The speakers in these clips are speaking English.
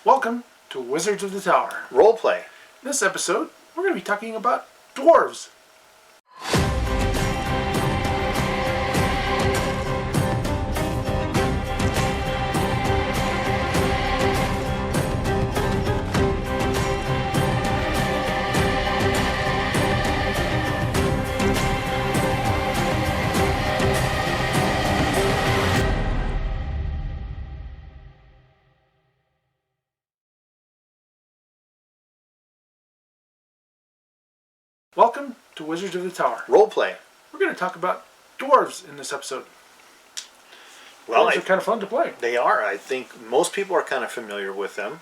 Welcome to Wizards of the Tower. Roleplay. In this episode, we're going to be talking about dwarves. Welcome to Wizards of the Tower. Roleplay. We're going to talk about dwarves in this episode. Well, Dwarves are kind of fun to play. They are. I think most people are kind of familiar with them,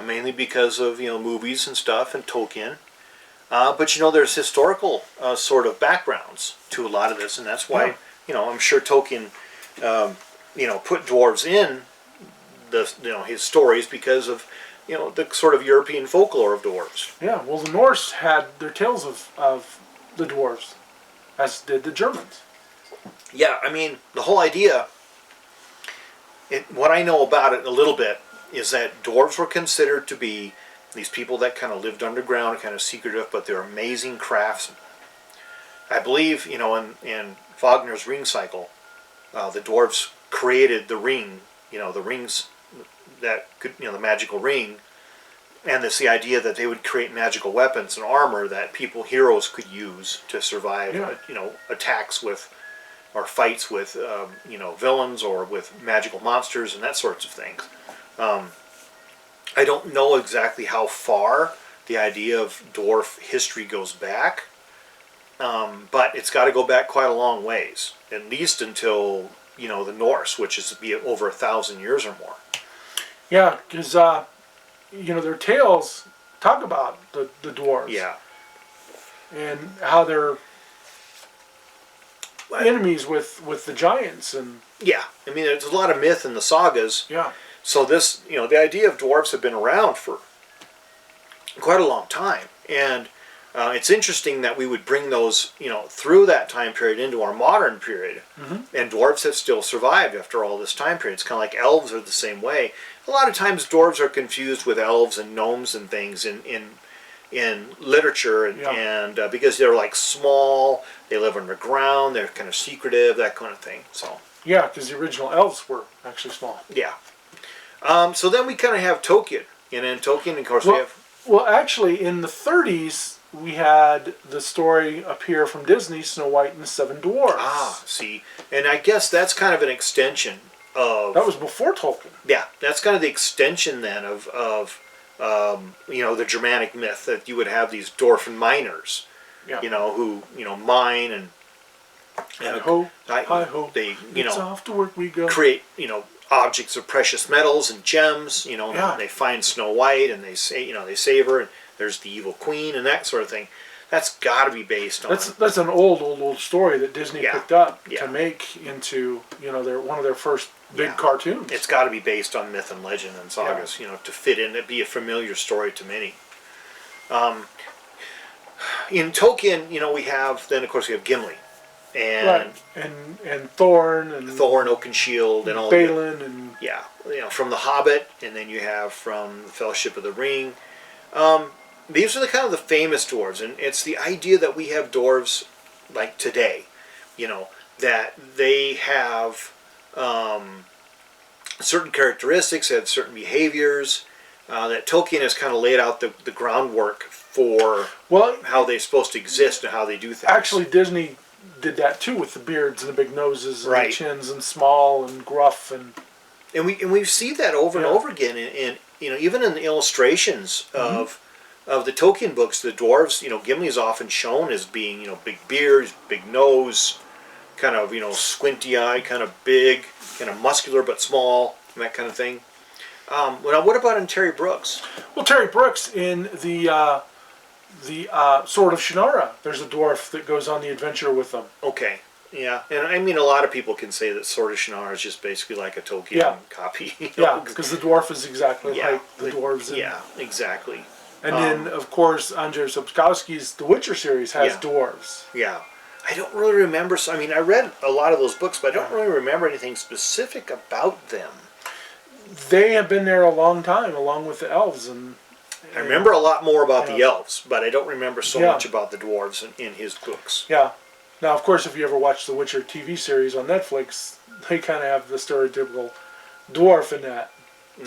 mainly because of movies and stuff and Tolkien. But there's historical sort of backgrounds to a lot of this, and that's why I'm sure Tolkien put dwarves in his stories because of the sort of European folklore of dwarves. Yeah, well, the Norse had their tales of the dwarves, as did the Germans. Yeah, I mean, the whole idea, what I know about it a little bit, is that dwarves were considered to be these people that kind of lived underground, kind of secretive, but they're amazing craftsmen. I believe, in Wagner's Ring Cycle, the dwarves created the ring, the rings that could, the magical ring, and it's the idea that they would create magical weapons and armor that heroes could use to survive, attacks with, or fights with, villains or with magical monsters and that sorts of things. I don't know exactly how far the idea of dwarf history goes back, but it's got to go back quite a long ways, at least until, the Norse, which is over 1,000 years or more. Yeah, because, their tales talk about the dwarves. Yeah. And how they're enemies with the giants. And yeah, I mean, there's a lot of myth in the sagas. Yeah. So this, the idea of dwarves have been around for quite a long time. And it's interesting that we would bring those, through that time period into our modern period. Mm-hmm. And dwarves have still survived after all this time period. It's kind of like elves are the same way. A lot of times dwarves are confused with elves and gnomes and things in literature. And because they're like small, they live underground, they're kind of secretive, that kind of thing. So yeah, because the original elves were actually small. Yeah. So then we kind of have Tolkien. And in Tolkien, of course, we have... Well, actually, in the 30s, we had the story appear from Disney, Snow White and the Seven Dwarfs. Ah, see. And I guess that's kind of an extension of... That was before Tolkien. Yeah, that's kind of the extension then of the Germanic myth, that you would have these dwarven miners, who, mine and... Hi-ho, hi-ho, they, it's off to work we go. Create, objects of precious metals and gems, and they find Snow White and they say, they save her, and there's the evil queen and that sort of thing. That's got to be based on... That's an old story that Disney picked up to make into, one of their first big cartoons. It's got to be based on myth and legend and sagas, to fit in, to be a familiar story to many. In Tolkien, we have, then of course we have Gimli. And Thorn and Oakenshield and all Balin and from The Hobbit, and then you have from the Fellowship of the Ring. These are the kind of the famous dwarves, and it's the idea that we have dwarves like today, that they have certain characteristics, have certain behaviors, that Tolkien has kind of laid out the groundwork for how they're supposed to exist and how they do things. Actually, Disney did that too with the beards and the big noses and the chins and small and gruff and we see that over and over again in even in the illustrations of the Tolkien books. The dwarves, Gimli is often shown as being big beard, big nose, kind of squinty eye, kind of big, kind of muscular but small, and that kind of thing. What about in Terry Brooks? Well, Terry Brooks in the Sword of Shannara, there's a dwarf that goes on the adventure with them. Okay, yeah, and I mean a lot of people can say that Sword of Shannara is just basically like a Tolkien copy. Yeah, because the dwarf is exactly like the dwarves. Yeah, exactly. And then, of course, Andrzej Sapkowski's The Witcher series has dwarves. Yeah. I don't really remember. I mean, I read a lot of those books, but I don't really remember anything specific about them. they have been there a long time, along with the elves. And I remember a lot more about the Yeah. elves, but I don't remember so Yeah. much about the dwarves in his books. Yeah. Now, of course, if you ever watch the Witcher TV series on Netflix, they kind of have the stereotypical dwarf in that.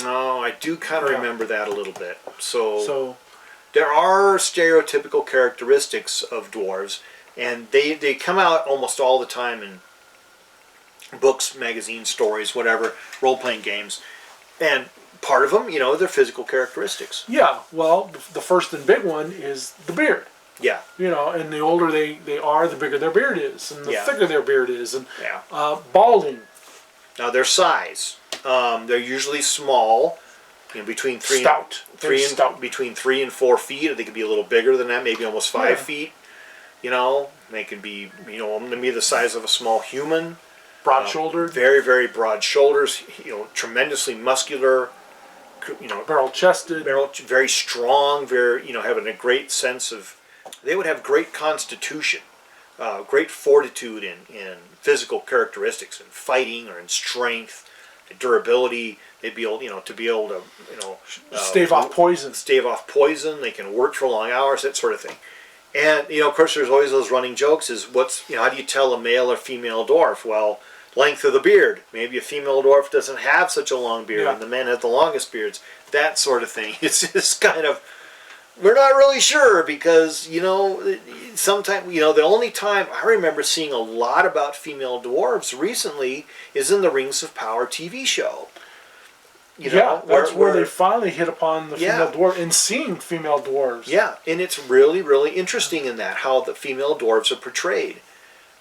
No, I do kind of Yeah. remember that a little bit. So So, there are stereotypical characteristics of dwarves, and they come out almost all the time in books, magazines, stories, whatever, role-playing games. And part of them, their physical characteristics. yeah, well, the first and big one is the beard. Yeah, And the older they are, the bigger their beard is, and the Yeah. thicker their beard is, and yeah. balding. Now their size, they're usually small, between Stout. They're stout. between 3 and 4 feet. They could be a little bigger than that, maybe almost 5 feet. They could be, maybe the size of a small human. Broad-shouldered, Very, very broad shoulders. Tremendously muscular. barrel-chested. Very strong. Very, having a great sense of. They would have great constitution, great fortitude in physical characteristics, in fighting or in strength, durability. They'd be able, to be able to, Stave off poison. stave off poison. They can work for long hours, that sort of thing. And of course, there's always those running jokes: is how do you tell a male or female dwarf? Well, length of the beard. Maybe a female dwarf doesn't have such a long beard, Yeah. and the men have the longest beards. That sort of thing. It's just kind of. We're not really sure because, sometimes, the only time I remember seeing a lot about female dwarves recently is in the Rings of Power TV show. That's where they finally hit upon the Yeah. female dwarf and seeing female dwarves. Yeah, and it's really, really interesting in that, how the female dwarves are portrayed.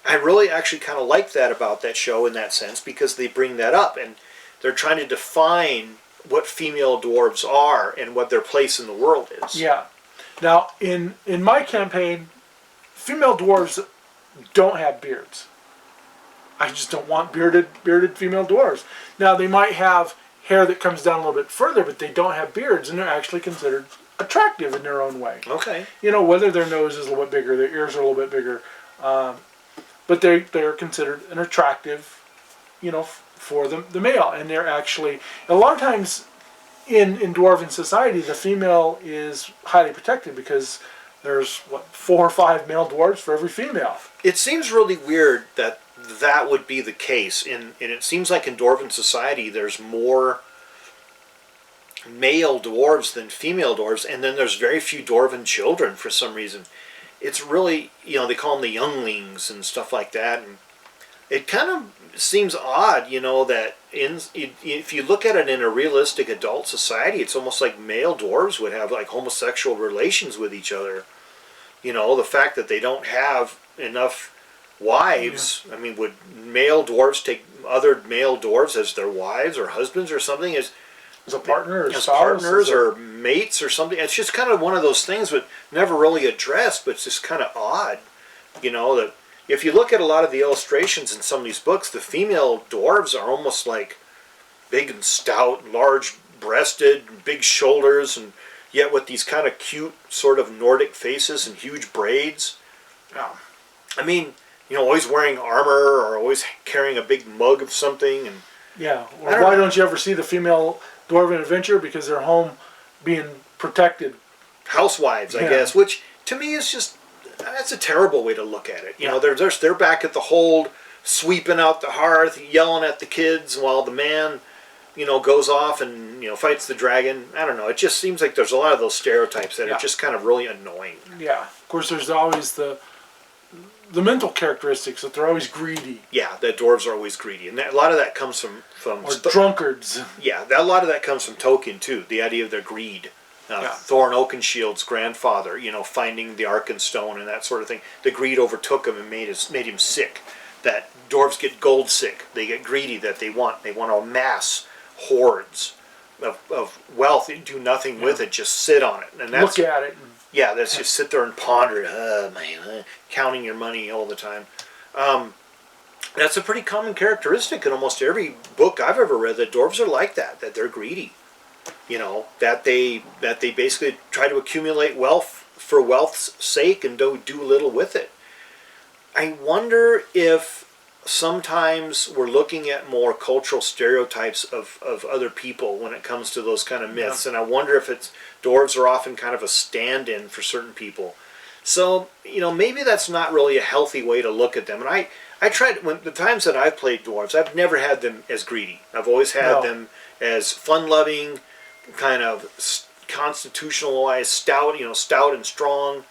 I really actually kind of like that about that show in that sense because they bring that up and they're trying to define what female dwarves are and what their place in the world is. Yeah. Now, in my campaign, female dwarves don't have beards. I just don't want bearded female dwarves. Now, they might have hair that comes down a little bit further, but they don't have beards, and they're actually considered attractive in their own way. Okay. Whether their nose is a little bit bigger, their ears are a little bit bigger, but they're considered an attractive, for the male, and they're actually a lot of times in dwarven society, the female is highly protected because there's 4 or 5 male dwarves for every female. It seems really weird that would be the case, and it seems like in dwarven society there's more male dwarves than female dwarves, and then there's very few dwarven children for some reason. It's really, they call them the younglings and stuff like that, and it kind of seems odd, that if you look at it in a realistic adult society, it's almost like male dwarves would have like homosexual relations with each other. The fact that they don't have enough wives. I mean, would male dwarves take other male dwarves as their wives or husbands or something? As a partner or as spouse, partners or mates or something? It's just kind of one of those things that never really addressed, but it's just kind of odd, that if you look at a lot of the illustrations in some of these books, the female dwarves are almost like big and stout, large-breasted, big shoulders, and yet with these kind of cute sort of Nordic faces and huge braids. I mean, always wearing armor or always carrying a big mug of something. And yeah. Or why don't you ever see the female dwarven adventure? Because they're home being protected. Housewives, I guess, which to me is just, that's a terrible way to look at it. They're back at the hold, sweeping out the hearth, yelling at the kids while the man, goes off and, fights the dragon. I don't know. It just seems like there's a lot of those stereotypes that are just kind of really annoying. Yeah. Of course, there's always the mental characteristics that they're always greedy. Yeah, that dwarves are always greedy, and a lot of that comes from or drunkards. Yeah, a lot of that comes from Tolkien too. The idea of their greed. Thorin Oakenshield's grandfather, finding the Arkenstone and that sort of thing. The greed overtook him and made him sick. That dwarves get gold sick. They get greedy. That they want to amass hordes of wealth and do nothing with it. Just sit on it. And that's, look at it. Yeah, that's just sit there and ponder it. Counting your money all the time. That's a pretty common characteristic in almost every book I've ever read. That dwarves are like that. That they're greedy. That they basically try to accumulate wealth for wealth's sake and don't do little with it. I wonder if sometimes we're looking at more cultural stereotypes of other people when it comes to those kind of myths, and I wonder if it's dwarves are often kind of a stand-in for certain people. So maybe that's not really a healthy way to look at them. And I tried when the times that I've played dwarves, I've never had them as greedy. I've always had them as fun-loving, kind of constitutional-wise, stout, stout and strong.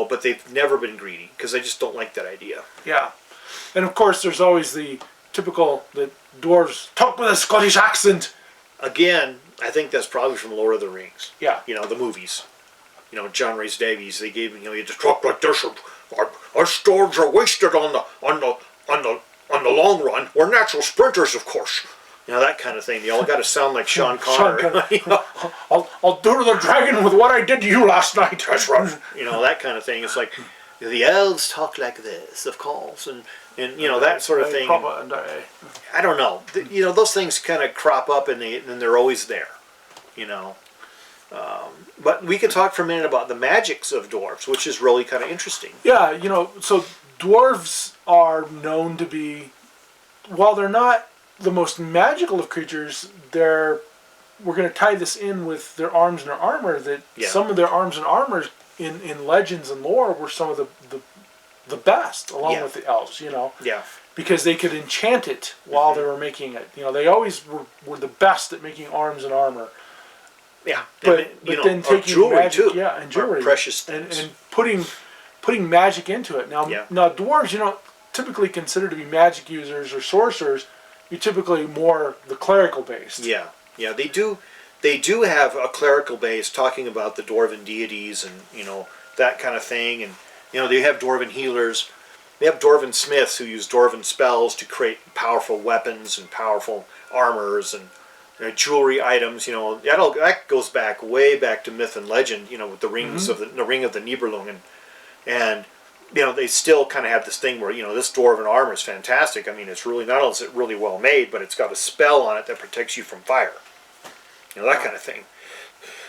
But they've never been greedy because I just don't like that idea. Yeah, and of course there's always the typical that dwarves talk with a Scottish accent. Again, I think that's probably from Lord of the Rings. Yeah. The movies. John Rhys Davies. They gave you just talk like this. Our stores are wasted on the long run. We're natural sprinters, of course. That kind of thing. They all got to sound like Sean Connery. I'll do to the dragon with what I did to you last night. That's right. That kind of thing. It's like the elves talk like this, of course, and that sort of thing. I don't know. Those things kind of crop up and they're always there. But we could talk for a minute about the magics of dwarves, which is really kind of interesting. Yeah, so dwarves are known to be, while they're not the most magical of creatures, we're going to tie this in with their arms and their armor, that some of their arms and armor in legends and lore were some of the best, along with the elves, Yeah. because they could enchant it while they were making it. They always were the best at making arms and armor. Yeah, but then taking jewelry magic, too. and jewelry, precious things, and putting magic into it. Now dwarves, typically considered to be magic users or sorcerers. You're typically more the clerical based. Yeah, they do have a clerical base, talking about the dwarven deities and that kind of thing, and they have dwarven healers. They have dwarven smiths who use dwarven spells to create powerful weapons and powerful armors and jewelry items. That goes way back to myth and legend. With the rings of the ring of the Nibelungen, and they still kind of have this thing where this dwarven armor is fantastic. I mean, it's really, not only is it really well made, but it's got a spell on it that protects you from fire. That kind of thing.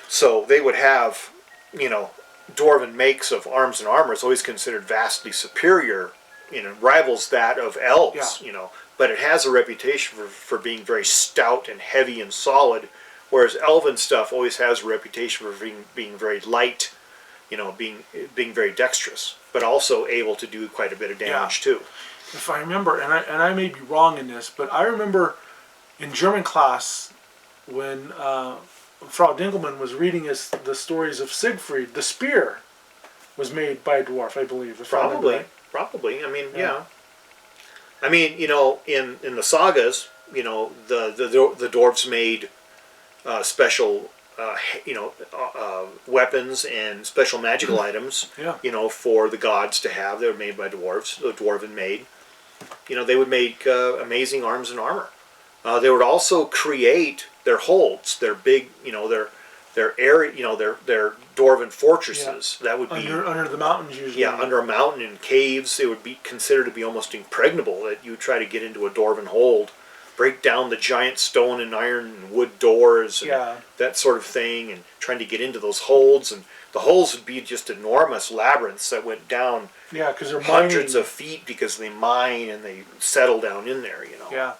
So they would have dwarven makes of arms and armor is always considered vastly superior. Rivals that of elves. But it has a reputation for being very stout and heavy and solid, whereas elven stuff always has a reputation for being very light, being very dexterous, but also able to do quite a bit of damage too. If I remember, and I may be wrong in this, but I remember in German class when Frau Dinkelmann was reading us the stories of Siegfried, the spear was made by a dwarf, I believe. Probably. I mean, yeah. I mean, in the sagas, the dwarves made special, weapons and special magical items, for the gods to have. They were made by dwarves, the dwarven made. They would make amazing arms and armor. They would also create their holds, their big, their area, their dwarven fortresses. That would be under the mountains usually. Yeah, under a mountain in caves. They would be considered to be almost impregnable. That you would try to get into a dwarven hold, break down the giant stone and iron and wood doors, and that sort of thing, and trying to get into those holds. And the holes would be just enormous labyrinths that went down because they're hundreds of feet, because they mine and they settle down in there. Yeah,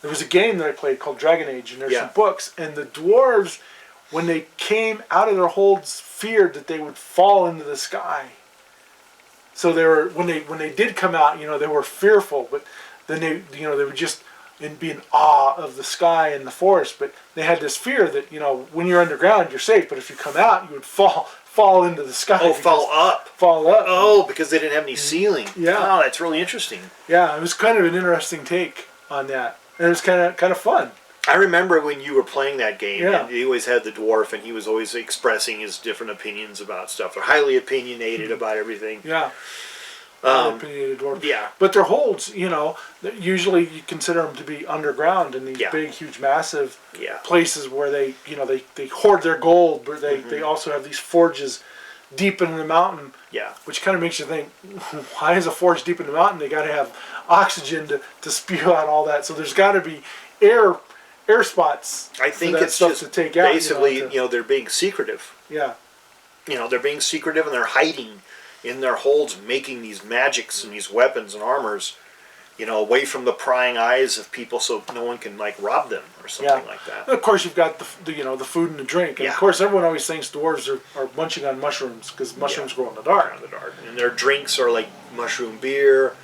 there was a game that I played called Dragon Age, and there's some books, and the dwarves, when they came out of their holds, feared that they would fall into the sky. So they were when they did come out, they were fearful, but then they would just be in awe of the sky and the forest. But they had this fear that when you're underground, you're safe, but if you come out, you would fall into the sky. Oh, fall up. Oh, because they didn't have any ceiling. Yeah. Oh, that's really interesting. Yeah, it was kind of an interesting take on that. And it was kind of fun. I remember when you were playing that game, and he always had the dwarf, and he was always expressing his different opinions about stuff. They're highly opinionated about everything. Yeah. Opinionated dwarf. Yeah. But their holds, usually you consider them to be underground in these big, huge, massive places where they hoard their gold, but they also have these forges deep in the mountain. Yeah. Which kind of makes you think, why is a forge deep in the mountain? They got to have oxygen to spew out all that. So there's got to be air spots. I think for that it's stuff just to take out. basically, they're being secretive. Yeah. They're being secretive and they're hiding. in their holds making these magics and these weapons and armors, away from the prying eyes of people, so no one can like rob them or something like that. And of course, you've got the food and the drink, and of course, everyone always thinks dwarves are munching on mushrooms because mushrooms grow in the dark. And their drinks are like mushroom beer.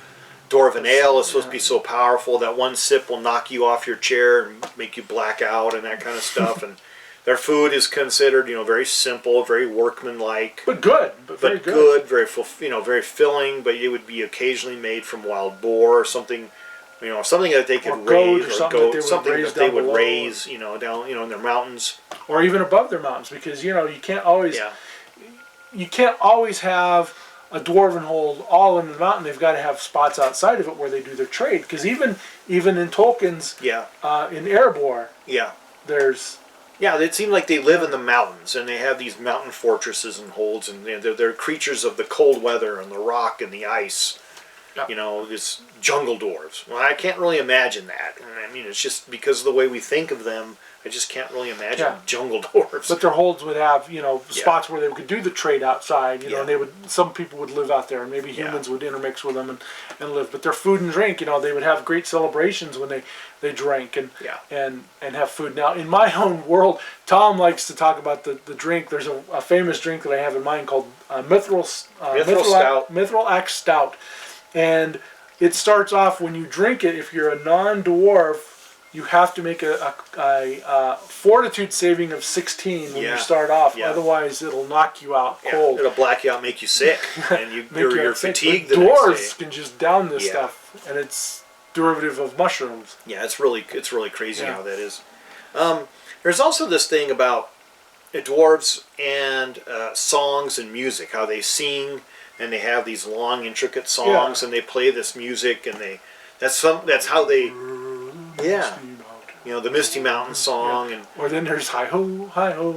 Dwarven ale is supposed to be so powerful that one sip will knock you off your chair and make you black out and that kind of stuff. And their food is considered, very simple, very workmanlike, but good, very good, very very filling. But it would be occasionally made from wild boar or something, something that they could raise, or goat, something that they would raise, down, in their mountains, or even above their mountains, because you can't always, you can't always have a dwarven hold all in the mountain. They've got to have spots outside of it where they do their trade. Because even in Tolkien's, in Erebor, there's. Yeah, it seems like they live in the mountains, and they have these mountain fortresses and holds, and they're creatures of the cold weather and the rock and the ice. This jungle dwarves. Well, I can't really imagine that. I mean, it's just because of the way we think of them. I just can't really imagine jungle dwarves. But their holds would have, spots where they could do the trade outside, and some people would live out there, and maybe humans would intermix with them and live. But their food and drink, they would have great celebrations when they drank and have food. Now, in my own world, Tom likes to talk about the drink. There's a famous drink that I have in mind called Mithril Stout. Mithril Axe Stout. And it starts off, when you drink it, if you're a non-dwarf, you have to make a fortitude saving of 16 when you start off. Yeah. Otherwise, it'll knock you out cold. It'll black you out, make you sick, and you're fatigued. Dwarves can just down this stuff, and it's derivative of mushrooms. Yeah, it's really crazy how that is. There's also this thing about dwarves and songs and music, how they sing, and they have these long, intricate songs, and they play this music, and that's how they. Yeah, the Misty Mountain song, and or then there's hi ho,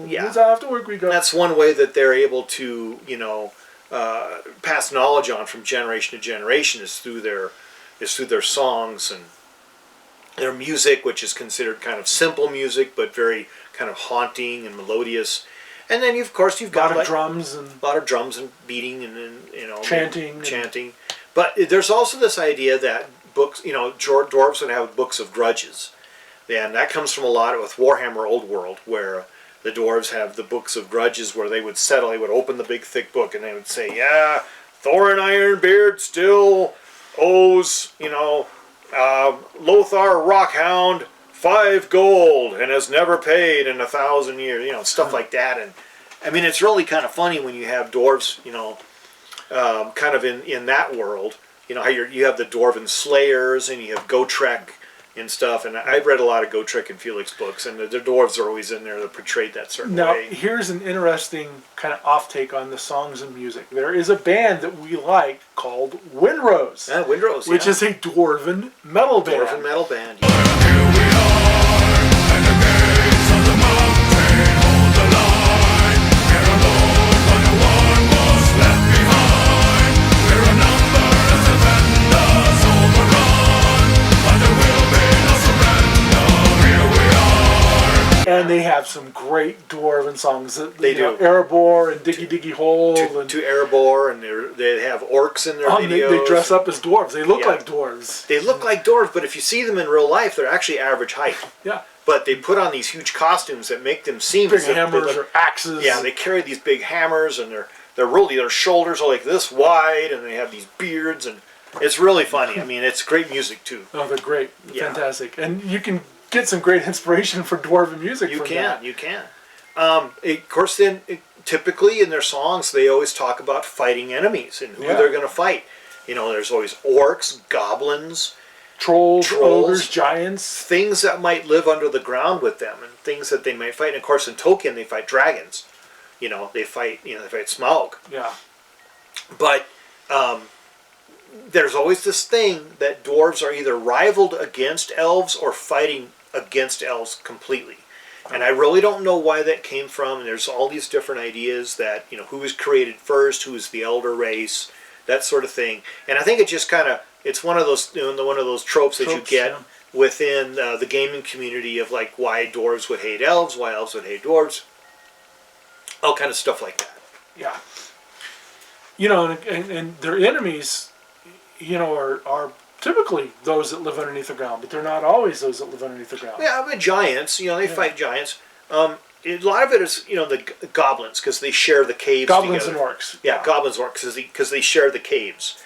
it's off to work we go. That's one way that they're able to, pass knowledge on from generation to generation is through their songs and their music, which is considered kind of simple music, but very kind of haunting and melodious. And then of course you've got a lot of drums and beating and chanting. But there's also this idea that books, dwarves would have books of grudges, and that comes from a lot with Warhammer Old World, where the dwarves have the books of grudges where they would settle. They would open the big thick book and they would say, Thorin Ironbeard still owes, Lothar Rockhound 5 gold and has never paid in 1,000 years, stuff like that. And I mean, it's really kind of funny when you have dwarves, kind of in that world. How you have the Dwarven Slayers, and you have Gotrek and stuff. And I've read a lot of Gotrek and Felix books, and the dwarves are always in there that portrayed that certain way. Now, here's an interesting kind of off-take on the songs and music. There is a band that we like called Windrose. Windrose, which is a Dwarven metal band. Dwarven metal band. And they have some great Dwarven songs. They do. Erebor and Diggy Diggy Hole. To Erebor, and they have orcs in their videos. They dress up as dwarves. They look like dwarves. They look like dwarves, but if you see them in real life, they're actually average height. Yeah. But they put on these huge costumes that make them seem big hammers or axes. Yeah, they carry these big hammers, and their shoulders are like this wide, and they have these beards, and it's really funny. I mean, it's great music too. Oh, they're great. Fantastic. And you can get some great inspiration for Dwarven music from that. You can. Of course, then, typically in their songs, they always talk about fighting enemies and who they're going to fight. There's always orcs, goblins, trolls, ogres, giants. Things that might live under the ground with them, and things that they might fight. And of course, in Tolkien, they fight dragons. They fight Smaug. Yeah. But there's always this thing that dwarves are either rivaled against elves or fighting against elves completely. And I really don't know why that came from. And there's all these different ideas that, who was created first, who is the elder race, that sort of thing. And I think it just kind of, it's one of those tropes that you get within the gaming community of like why dwarves would hate elves, why elves would hate dwarves, all kind of stuff like that. Yeah. you know, and their enemies, you know, are typically those that live underneath the ground, but they're not always those that live underneath the ground. Yeah, I mean, giants. You know, they fight giants. A lot of it is, you know, the goblins, because they share the caves Goblins together. and orcs. Yeah, goblins and orcs, because they share the caves,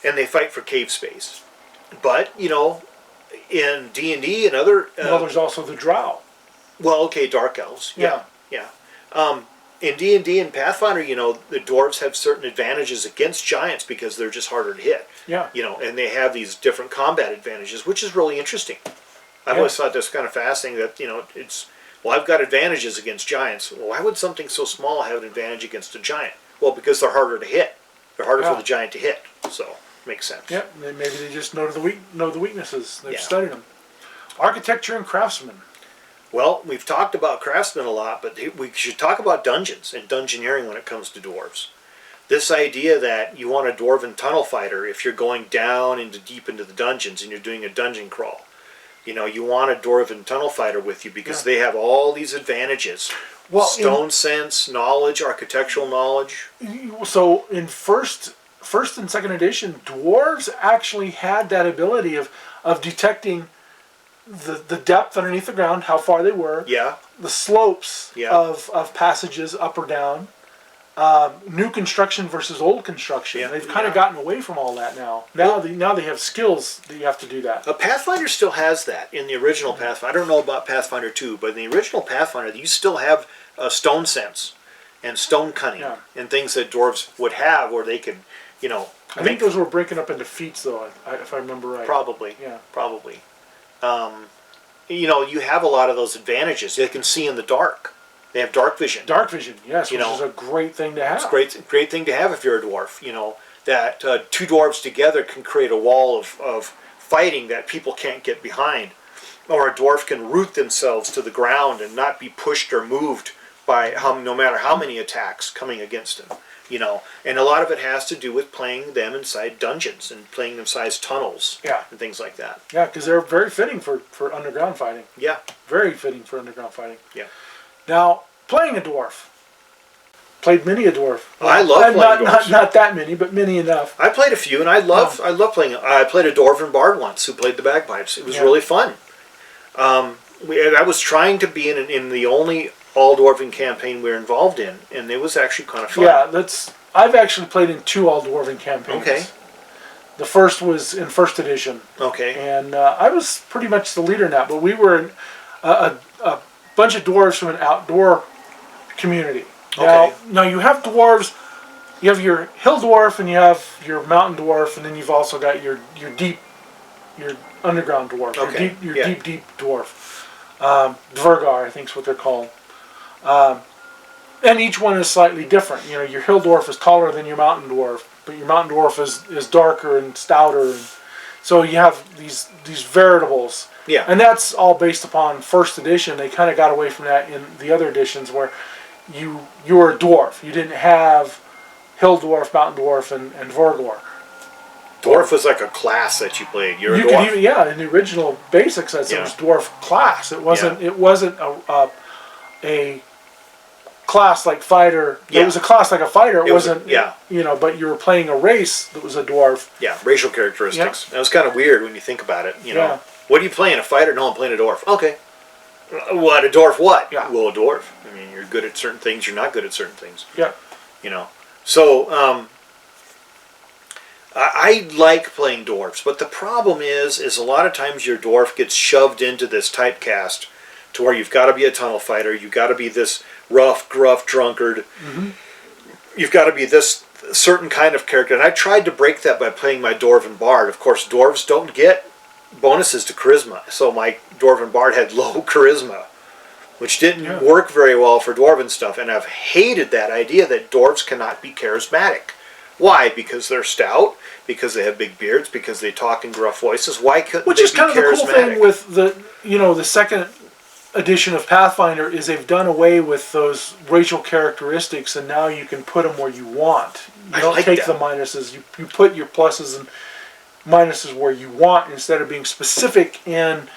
and they fight for cave space. But, you know, in D&D and other... well, there's also the drow. well, okay, dark elves. Yeah. In D&D and Pathfinder, you know, the dwarves have certain advantages against giants because they're just harder to hit. Yeah. You know, and they have these different combat advantages, which is really interesting. I've always thought that's kind of fascinating that, you know, it's... well, I've got advantages against giants. Well, why would something so small have an advantage against a giant? Well, because they're harder to hit. They're harder for the giant to hit. So, makes sense. Yeah, maybe they just know the weaknesses. They've Yeah. studied them. Architecture and craftsmen. Well, we've talked about craftsmen a lot, but we should talk about dungeons and dungeoneering when it comes to dwarves. This idea that you want a dwarven tunnel fighter if you're going down into deep into the dungeons and you're doing a dungeon crawl. You know, you want a dwarven tunnel fighter with you because they have all these advantages. Well, stone sense, knowledge, architectural knowledge. So in first and second edition, dwarves actually had that ability of detecting the depth underneath the ground, how far they were, the slopes of passages up or down, new construction versus old construction. They've kind of gotten away from all that now. Now they have skills that you have to do that. Pathfinder still has that in the original Pathfinder. I don't know about Pathfinder 2, but in the original Pathfinder, you still have stone sense and stone cunning and things that dwarves would have where they could, you know... I think those were breaking up into feats, though, if I remember right. Probably. Yeah. Probably. You know, you have a lot of those advantages. They can see in the dark. They have dark vision. Dark vision, yes, which is a great thing to have. It's a great thing to have if you're a dwarf. You know, that two dwarves together can create a wall of fighting that people can't get behind. Or a dwarf can root themselves to the ground and not be pushed or moved by no matter how many attacks coming against them. You know, and a lot of it has to do with playing them inside dungeons and playing them inside tunnels and things like that. Yeah, because they're very fitting for underground fighting. Yeah. Very fitting for underground fighting. Yeah. Now, playing a dwarf. Played many a dwarf. I love playing dwarves. Not that many, but many enough. I played a few, and I love playing. I played a dwarven bard once who played the bagpipes. It was really fun. I was trying to be in the only all-dwarven campaign we were involved in, and it was actually kind of fun. Yeah, I've actually played in 2 all-dwarven campaigns. Okay. The first was in first edition. Okay. And I was pretty much the leader in that, but we were a bunch of dwarves from an outdoor community. Now you have dwarves, you have your hill dwarf and you have your mountain dwarf, and then you've also got your underground dwarf, your deep dwarf. Dvergar, I think is what they're called. And each one is slightly different. You know, your hill dwarf is taller than your mountain dwarf, but your mountain dwarf is darker and stouter. And so you have these veritables. Yeah. And that's all based upon first edition. They kind of got away from that in the other editions where you were a dwarf. You didn't have hill dwarf, mountain dwarf, and Dvergar. Dwarf was like a class that you played. You're a dwarf. Could even, in the original basics, it was dwarf class. It wasn't. It wasn't a class like fighter. It was a class like a fighter. It wasn't. But you were playing a race that was a dwarf. Yeah, racial characteristics. That was kind of weird when you think about it. You know, what are you playing? A fighter? No, I'm playing a dwarf. Okay. What, a dwarf? What? Yeah. Well, a dwarf. I mean, you're good at certain things. You're not good at certain things. Yeah. You know. So. I like playing dwarves, but the problem is a lot of times your dwarf gets shoved into this typecast to where you've got to be a tunnel fighter, you've got to be this rough, gruff drunkard, you've got to be this certain kind of character. And I tried to break that by playing my dwarven bard. Of course, dwarves don't get bonuses to charisma, so my dwarven bard had low charisma, which didn't work very well for dwarven stuff. And I've hated that idea that dwarves cannot be charismatic. Why? Because they're stout, because they have big beards, because they talk in gruff voices. Why couldn't they be charismatic? Which is kind of the cool thing with the second edition of Pathfinder is they've done away with those racial characteristics, and now you can put them where you want. You don't take the minuses. You put your pluses and minuses where you want instead of being specific in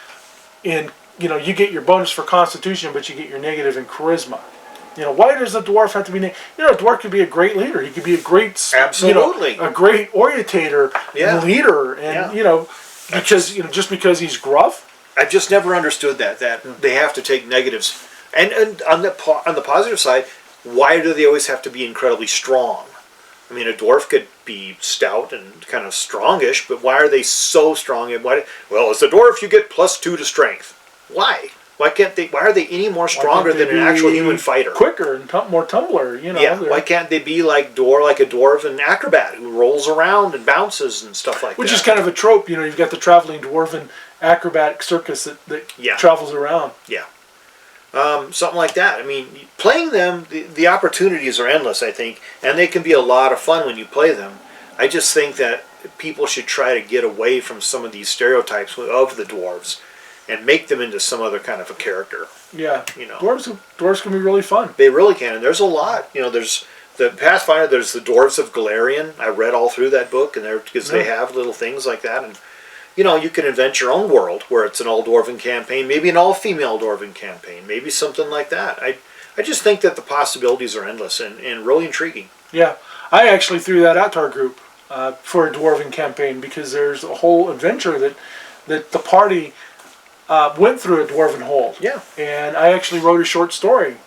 you get your bonus for Constitution, but you get your negative in charisma. You know, why does a dwarf have to be named? You know, a dwarf could be a great leader. He could be a great, Absolutely. you know, a great orientator, Yeah. leader, and Yeah. you know, because you know, just because he's gruff. I've just never understood that they have to take negatives, and on the positive side, why do they always have to be incredibly strong? I mean, a dwarf could be stout and kind of strongish, but why are they so strong? And why? Well, as a dwarf, you get +2 to strength. Why? Why can't they? Why are they any more stronger than an actual human fighter? Quicker and more tumbler. You know. Yeah. Why can't they be like a dwarven acrobat who rolls around and bounces and stuff like that? Which is kind of a trope. You know, you've got the traveling dwarven acrobatic circus that travels around. Yeah. Something like that. I mean, playing them, the opportunities are endless, I think, and they can be a lot of fun when you play them. I just think that people should try to get away from some of these stereotypes of the dwarves and make them into some other kind of a character. Yeah. You know, dwarves can be really fun. They really can, and there's a lot. You know, there's the Pathfinder. There's the Dwarves of Galarian. I read all through that book, and because they have little things like that, and you know, you can invent your own world where it's an all-dwarven campaign, maybe an all-female dwarven campaign, maybe something like that. I just think that the possibilities are endless and really intriguing. Yeah, I actually threw that out to our group for a dwarven campaign because there's a whole adventure that the party went through a dwarven hold. Yeah. And I actually wrote a short story.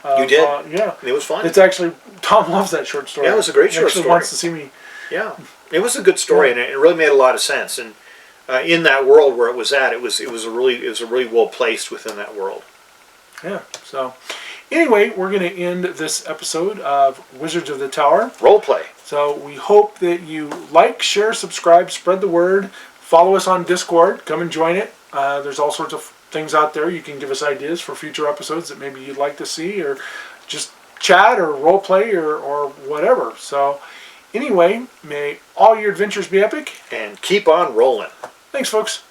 You did? Yeah. It was fun. It's actually, Tom loves that short story. Yeah, it was a great short story. He actually wants to see me. Yeah. It was a good story, and it really made a lot of sense. And in that world where it was at, it was really well placed within that world. Yeah. So, anyway, we're going to end this episode of Wizards of the Tower. Role play. So we hope that you like, share, subscribe, spread the word. Follow us on Discord. Come and join it. There's all sorts of things out there. You can give us ideas for future episodes that maybe you'd like to see, or just chat or role play or whatever. So anyway, may all your adventures be epic. And keep on rolling. Thanks, folks.